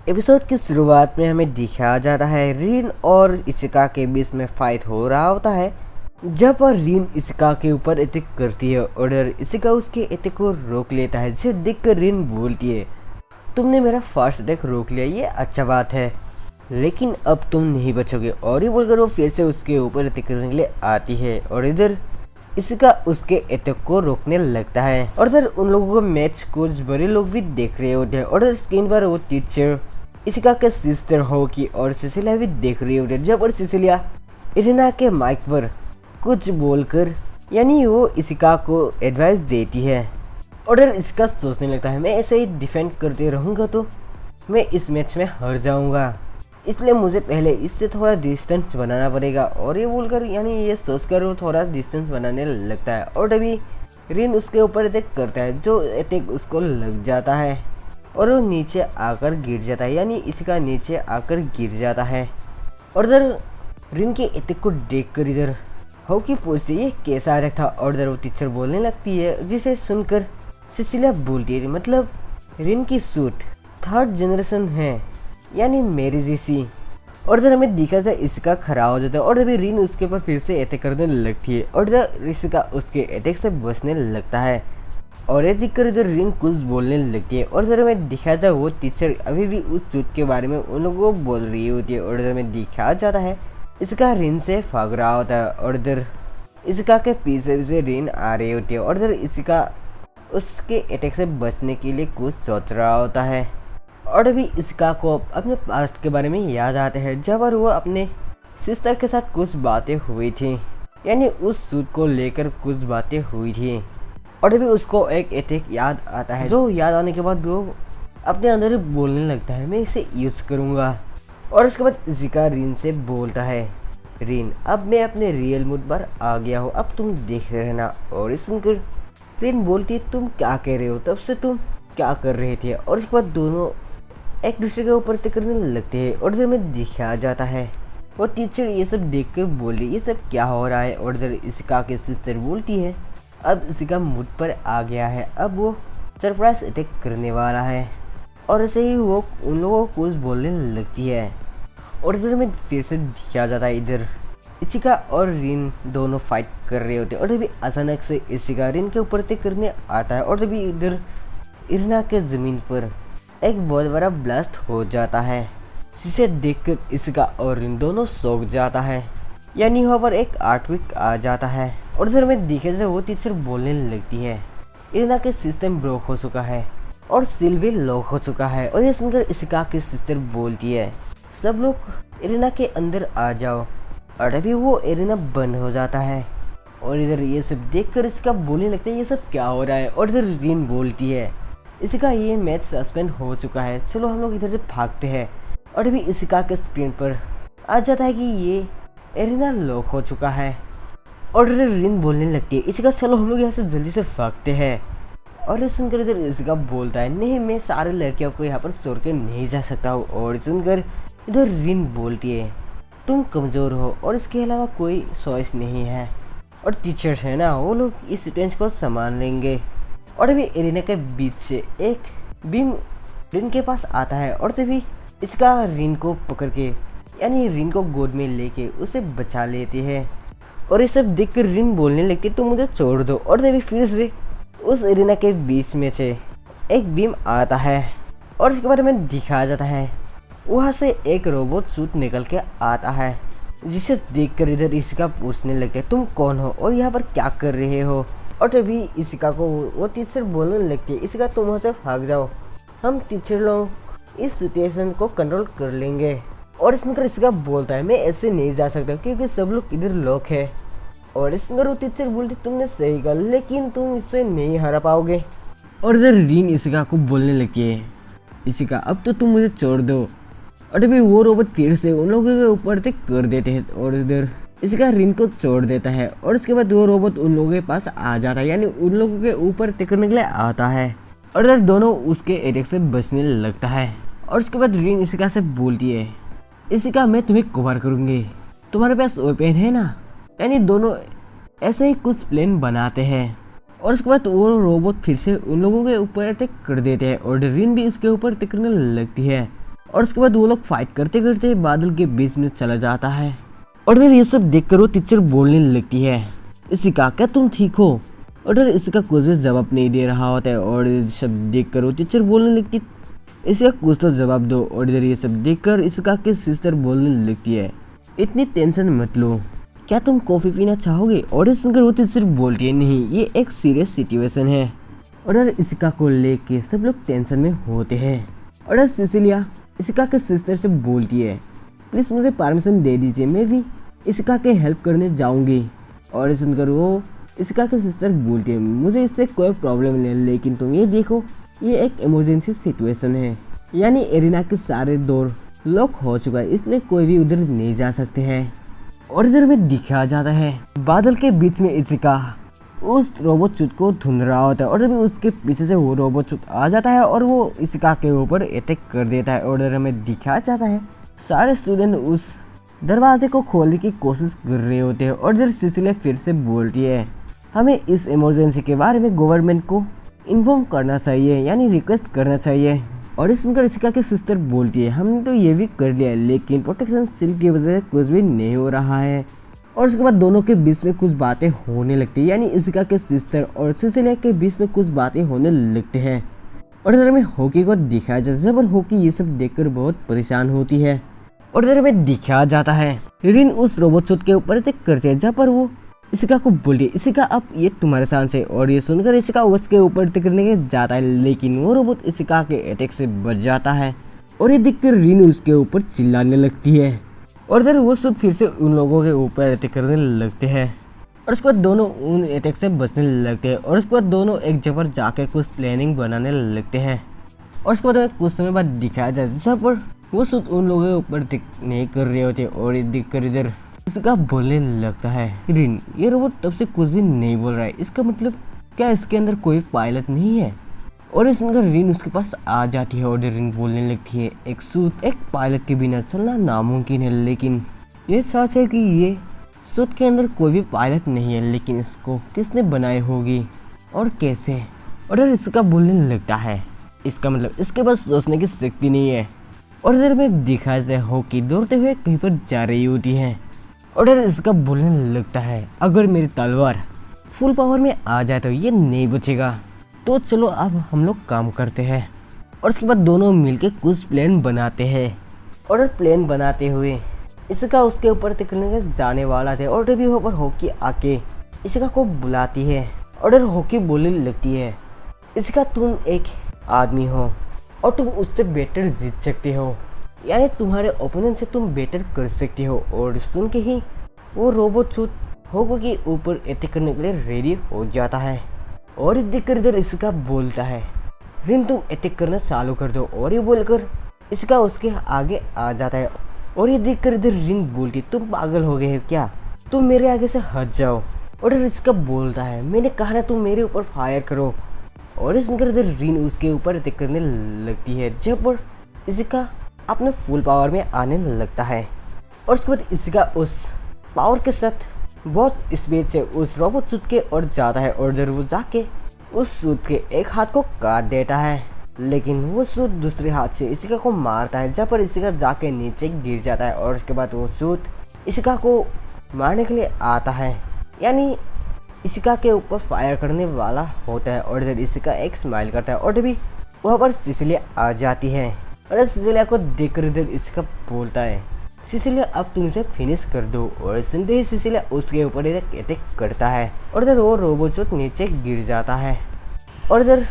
Episode की शुरुआत में हमें दिखाया जाता है रिन और इशिका के बीच में फाइट हो रहा होता है। जब पर रिन इशिका के ऊपर अटैक करती है और इशिका उसके अटैक को रोक लेता है, जिसे देखकर रिन बोलती है, तुमने मेरा फर्स्ट अटैक रोक लिया, ये अच्छा बात है, लेकिन अब तुम नहीं बचोगे। और ये बोलकर वो फिर से उसके ऊपर अटैक करने के लिए आती है और इधर इशिका उसके अटैक को रोकने लगता है। और इधर उन लोगों को मैच कुछ बड़े लोग भी देख रहे होते हैं और स्क्रीन पर वो टीचर इशिका के सिस्टर होकी और सिसिलिया भी देख रही होती है। जब और सिसिलिया इरिना के माइक पर कुछ बोलकर यानी वो इशिका को एडवाइस देती है और इसका सोचने लगता है, मैं ऐसे ही डिफेंड करते रहूँगा तो मैं इस मैच में हार जाऊँगा, इसलिए मुझे पहले इससे थोड़ा डिस्टेंस बनाना पड़ेगा। और ये बोलकर यानी ये सोचकर वो थोड़ा डिस्टेंस बनाने लगता है और तभी रिन उसके ऊपर अटैक करता है, जो अटैक उसको लग जाता है और वो नीचे आकर गिर जाता है, यानी इशिका नीचे आकर गिर जाता है। और इधर रिन के अटैक को देखकर इधर होकी पूछती है ये कैसा अटैक था, और इधर वो टीचर बोलने लगती है, जिसे सुनकर सिसिलिया बोलती है, मतलब रिन की सूट 3rd जनरेशन है, यानी मेरी जैसी। और इधर हमें दिखा जाए इशिका खड़ा हो जाता है और अभी रिन उसके ऊपर फिर से अटैक करने लगती है और इधर इशिका उसके अटैक से बचने लगता है। और ये देखकर इधर रिन कुछ बोलने लगती है और इधर हमें दिखाया जाए वो टीचर अभी भी उस सूट के बारे में उन लोगों को बोल रही होती है। और इधर हमें दिखाया जाता है इशिका रिन से भाग रहा होता है और इधर इशिका के पीछे से रिन आ रही होती है और इधर इशिका उसके अटैक से बचने के लिए कुछ सोच रहा होता है। और अभी इशिका को अपने पास्ट के बारे में याद आते हैं, जब वो अपने सिस्टर के साथ कुछ बातें हुई थी, यानी उस सूट को लेकर कुछ बातें हुई थी। और अभी उसको एक अटैक याद आता है, जो याद आने के बाद वो अपने अंदर ही बोलने लगता है, मैं इसे यूज़ करूँगा। और उसके बाद इशिका रिन से बोलता है, रिन अब मैं अपने रियल मूड पर आ गया हूँ, अब तुम देख रहना। और इस सुनकर रिन बोलती है, तुम क्या कह रहे हो, तब से तुम क्या कर रहे थे। और उसके बाद दोनों एक दूसरे के ऊपर अटैक करने लगते हैं और इधर में दिखाया जाता है वो टीचर ये सब देखकर बोली ये सब क्या हो रहा है। और इधर इशिका की सिस्टर बोलती है, अब इशिका मूड पर आ गया है, अब वो सरप्राइज अटैक करने वाला है। और ऐसे ही वो उन लोगों को कुछ बोलने लगती है और इधर में फिर से दिखाया जाता है इधर इशिका और रिन दोनों फाइट कर रहे होते हैं और तभी अचानक से इशिका रिन के ऊपर अटैक करने आता है और तभी इधर इरिना के ज़मीन पर एक बहुत बड़ा ब्लास्ट हो जाता है, जिसे देखकर इशिका और रिन दोनों सोख जाता है, यानी वहाँ पर एक आर्टविक आ जाता है। और इधर में दिखे जाए वो टीचर बोलने लगती है, इरिना के सिस्टम ब्रोक हो चुका है और सील भी लॉक हो चुका है। और ये सुनकर इशिका की सिस्टर बोलती है, सब लोग इरिना के अंदर आ जाओ। और अभी वो इरिना बंद हो जाता है और इधर ये सब देखकर इशिका बोलने लगता है ये सब क्या हो रहा है। और इधर रिन बोलती है, इशिका ये मैच सस्पेंड हो चुका है, चलो हम लोग इधर से भागते हैं। और अभी इशिका के स्क्रीन पर आ जाता है कि ये एरिना लॉक हो चुका है। और इधर रिन बोलने लगती है, इशिका चलो हम लोग यहाँ से जल्दी से भागते हैं। और ये सुनकर इधर इशिका बोलता है, नहीं मैं सारे लड़कियों को यहाँ पर छोड़ के नहीं जा सकता हूँ। और सुनकर इधर रिन बोलती है, तुम कमज़ोर हो और इसके अलावा कोई चॉइस नहीं है, और टीचर्स है ना वो लोग इस सिचुएशन को संभाल लेंगे। और अभी एरिना के बीच से एक बीम रिन के पास आता है और तभी इसका रिन को पकड़ के यानी रिन को गोद में लेके उसे बचा लेती है। और ये सब देखकर रिन बोलने लगती तुम मुझे छोड़ दो। और तभी फिर से उस एरिना के बीच में से एक बीम आता है और इसके बारे में दिखाया जाता है, वहाँ से एक रोबोट सूट निकल के आता है, जिसे देखकर इधर इशिका पूछने लगते तुम कौन हो और यहाँ पर क्या कर रहे हो। और तभी इशिका को वो टीचर बोलने लगती है, इशिका तुम वहाँ से भाग जाओ, हम टीचर लोग इस सिचुएशन को कंट्रोल कर लेंगे। और इसमें इशिका बोलता है मैं ऐसे नहीं जा सकता क्योंकि सब लोग इधर लॉक है। और इसमें वो टीचर बोलती तुमने सही कहा, लेकिन तुम इससे नहीं हरा पाओगे। और इधर रिन इशिका को बोलने लगती है, इशिका अब तो तुम मुझे छोड़ दो। और तभी वो रोबोट फिर से उन लोगों के ऊपर तक कर देते हैं और इधर इशिका रिन को छोड़ देता है। और उसके बाद वो रोबोट उन लोगों के पास आ जाता है, यानी उन लोगों के ऊपर टिकने के लिए आता है और इधर दोनों उसके अटैक से बचने लगता है। और उसके बाद रिन इशिका से बोलती है, इशिका मैं तुम्हें कवर करूँगी, तुम्हारे पास वेपन है ना। यानी दोनों ऐसे ही कुछ प्लान बनाते हैं और उसके बाद वो रोबोट फिर से उन लोगों के ऊपर अटैक कर देते हैं और रिन भी इसके ऊपर अटैक करने लगती है। और उसके बाद वो लोग फाइट करते करते बादल के बीच में चला जाता है। और इधर ये सब देखकर वो टीचर बोलने लगती है, इशिका क्या तुम ठीक हो? और इधर इशिका कुछ भी जवाब नहीं दे रहा होता है। और ये सब देखकर वो टीचर बोलने लगती, इशिका कुछ तो जवाब दो। और इधर ये सब देखकर इशिका की सिस्टर बोलने लगती है, इतनी टेंशन मत लो, क्या तुम कॉफ़ी पीना चाहोगे? और इस सुनकर वो टीचर बोलती है, नहीं ये एक सीरियस सिचुएशन है। और इधर इशिका को लेके सब लोग टेंशन में होते हैं। और इधर सिसिलिया इशिका के सिस्टर से बोलती है, प्लीज़ मुझे परमिशन दे दीजिए, मैं भी इशिका के हेल्प करने जाऊंगी। और इस सुनकर वो इशिका के सिस्टर बोलती है, मुझे इससे कोई प्रॉब्लम नहीं, लेकिन तुम ये देखो ये एक इमरजेंसी सिचुएशन है, यानी एरिना के सारे डोर लॉक हो चुका है, इसलिए कोई भी उधर नहीं जा सकते हैं। और इधर में दिखाया जाता है बादल के बीच में इशिका उस रोबोट चूत को ढूंढ रहा होता है। और तभी उसके पीछे से वो रोबोट चूत आ जाता है और वो इशिका के ऊपर अटैक कर देता है। और इधर में दिखाया जाता है सारे स्टूडेंट उस दरवाजे को खोलने की कोशिश कर रहे होते हैं। और इधर सिसिलिया फिर से बोलती है, हमें इस इमरजेंसी के बारे में गवर्नमेंट को इन्फॉर्म करना चाहिए, यानी रिक्वेस्ट करना चाहिए। और इस सुनकर इशिका की सिस्टर बोलती है, हमने तो ये भी कर लिया है, लेकिन प्रोटेक्शन सील की वजह से कुछ भी नहीं हो रहा है। और उसके बाद दोनों के बीच में कुछ बातें होने लगती है, यानी इशिका के सिस्टर और सिसिलिया के बीच में कुछ बातें होने लगती है। और इधर में हॉकी को दिखाया जाता है, जब हॉकी ये सब देखकर बहुत परेशान होती है। और इधर में दिखाया जाता है रिन उस रोबोट शूट के ऊपर अटैक करते हैं, जहाँ पर वो इशिका को बोलती है, इशिका अब ये तुम्हारे सांस है। और ये सुनकर इशिका उसके ऊपर अटैक करने के जाता है, लेकिन वो रोबोट इशिका के अटैक से बच जाता है। और ये देखकर रिन उसके ऊपर चिल्लाने लगती है। और इधर वो शूट फिर से उन लोगों के ऊपर अटैक करने लगते हैं। और उसके बाद दोनों उन अटैक से बचने लगते हैं। और उसके बाद दोनों एक जगह पर जाके कुछ प्लानिंग बनाने लगते हैं। और उसके बाद कुछ समय बाद दिखाया जाता है जहाँ पर वो शूट उन लोगों के ऊपर अटैक नहीं कर रहे होते। और ये देखकर इधर इसका बोलने लगता है, रिन ये रोबोट तब से कुछ भी नहीं बोल रहा है, इसका मतलब क्या इसके अंदर कोई पायलट नहीं है? और इस अंदर रिन उसके पास आ जाती है। और रिन बोलने लगती है, एक सूट एक पायलट के बिना चलना नामुमकिन है, लेकिन ये सच है कि ये सूट के अंदर कोई भी पायलट नहीं है, लेकिन इसको किसने बनाई होगी और कैसे? और इसका बोलने लगता है, इसका मतलब इसके पास सोचने की शक्ति नहीं है। और इधर में दिखाया जाए हॉकी दौड़ते हुए कहीं पर जा रही होती है। और इसका बोलने लगता है, अगर मेरी तलवार फुल पावर में आ जाए तो ये नहीं बचेगा, तो चलो अब हम लोग काम करते हैं। और उसके बाद दोनों मिलके कुछ प्लान बनाते हैं। और प्लान बनाते हुए इशिका उसके ऊपर तकने के जाने वाला थे। और तभी वहाँ पर हॉकी आके इशिका को बुलाती है। और हॉकी बोलने लगती है, इशिका तुम एक आदमी हो और तुम उससे बेटर जीत सकते हो, यानी तुम्हारे ओपोनेंट से तुम बेटर कर सकते हो। और सुन के ही वो रोबोट शूट होको के ऊपर अटैक करने के लिए रेडी हो जाता है। और देखकर इधर इशिका बोलता है, रिन तुम अटैक करना चालू कर दो। और ये बोलकर इशिका उसके आगे आ जाता है। और ये देखकर इधर रिन बोलती, तुम पागल हो गए हो क्या, तुम मेरे आगे से हट जाओ। और इशिका बोलता है, मैंने कहा ना तुम मेरे ऊपर फायर करो। और इधर रिन उसके ऊपर अटैक करने लगती है, जब पर इशिका अपने फुल पावर में आने लगता है। और उसके बाद इशिका उस पावर के साथ बहुत स्पीड से उस रोबोट सूट के और जाता है। और जब वो जाके उस सूट के एक हाथ को काट देता है, लेकिन वो सूट दूसरे हाथ से इशिका को मारता है, जहाँ पर इशिका जाके नीचे गिर जाता है। और उसके बाद वो सूट इशिका को मारने के लिए आता है, यानी इशिका के ऊपर फायर करने वाला होता है। और इधर इशिका एक स्माइल करता है। और तभी वहाँ पर सिसिलिया आ जाती है। और सिसिलिया को देखकर इधर इशिका बोलता है, सिसिलिया अब तुम इसे फिनिश कर दो। और सुनते ही सिसिलिया उसके ऊपर इधर अटैक करता है। और इधर वो रोबोट नीचे गिर जाता है। और इधर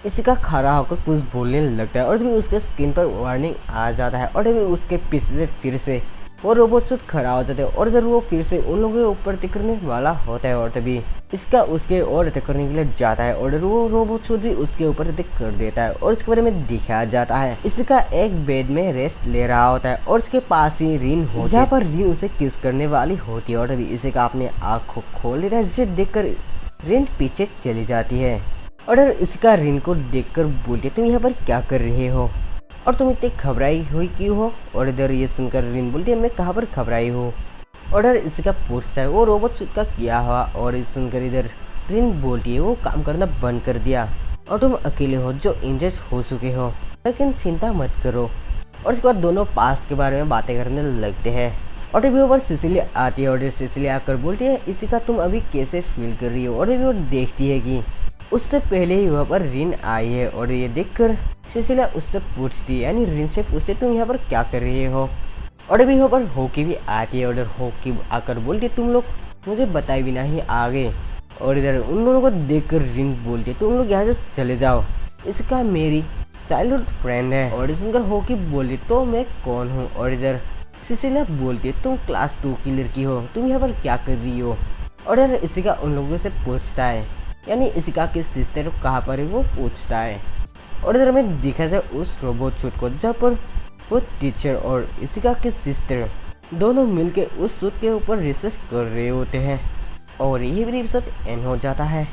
इशिका खड़ा होकर कुछ बोलने लगता है। और तभी उसके स्क्रीन पर वार्निंग आ जाता है। और तभी उसके पीछे से फिर से वो रोबोट शूट खड़ा हो जाता है। और जब वो फिर से उन लोगों के ऊपर अटैक करने वाला होता है। और तभी इसका उसके और अटैक करने के लिए जाता है। और वो रोबोट शूट भी उसके ऊपर अटैक कर देता है। और उसके बारे में दिखाया जाता है, इसका एक बेड में रेस्ट ले रहा होता है। और उसके पास ही रिन होती है, जहाँ पर रिन उसे किस करने वाली होती है। और तभी इसका अपने आँख को खोल देता है, जिसे देखकर रिन पीछे चली जाती है। और इसका रिन को देखकर बोलती है, तुम यहाँ पर क्या कर रहे हो और तुम इतनी घबराई हुई क्यों हो? और इधर ये सुनकर रिन बोलती है, मैं कहाँ पर घबराई हूँ? और इधर इसका पूछता है वो रोबोट शूट का क्या हुआ? और इस सुनकर इधर रिन बोलती है, वो काम करना बंद कर दिया और तुम अकेले हो जो इंजर्ड हो चुके हो, लेकिन चिंता मत करो, और उसके बाद दोनों पास्ट के बारे में बातें करने लगते हैं। और तभी ऊपर सिसिली आती है और सिसिली आकर बोलती है इशिका तुम अभी कैसे फील कर रही हो। और तभी वो देखती है कि उससे पहले ही वहाँ पर रिन आई है। और ये देखकर सिसिलिया उससे पूछती है, यानी रिन से पूछती तुम यहाँ पर क्या कर रही हो। और अभी यहाँ पर होकी भी आती है और इधर होकी आकर बोलती है तुम लोग मुझे बताए बिना ही आ गए। और इधर उन दोनों को देखकर रिन बोलती है तुम लोग यहाँ से चले जाओ, इसका मेरी चाइल्डहुड फ्रेंड है। और इधर होकी बोली तो मैं कौन हूँ। और इधर सिसिलिया बोलती है तुम क्लास 2 की लड़की हो, तुम यहाँ पर क्या कर रही हो। और इधर इशिका उन लोगों से पूछता है, यानी इशिका की सिस्टर कहाँ पर है वो पूछता है। और इधर हमें दिखा जाए उस रोबोट शूट को जहाँ पर वो टीचर और इशिका की सिस्टर दोनों मिलके उस सूट के ऊपर रिसर्च कर रहे होते हैं। और ये भी एपिसोड एंड हो जाता है।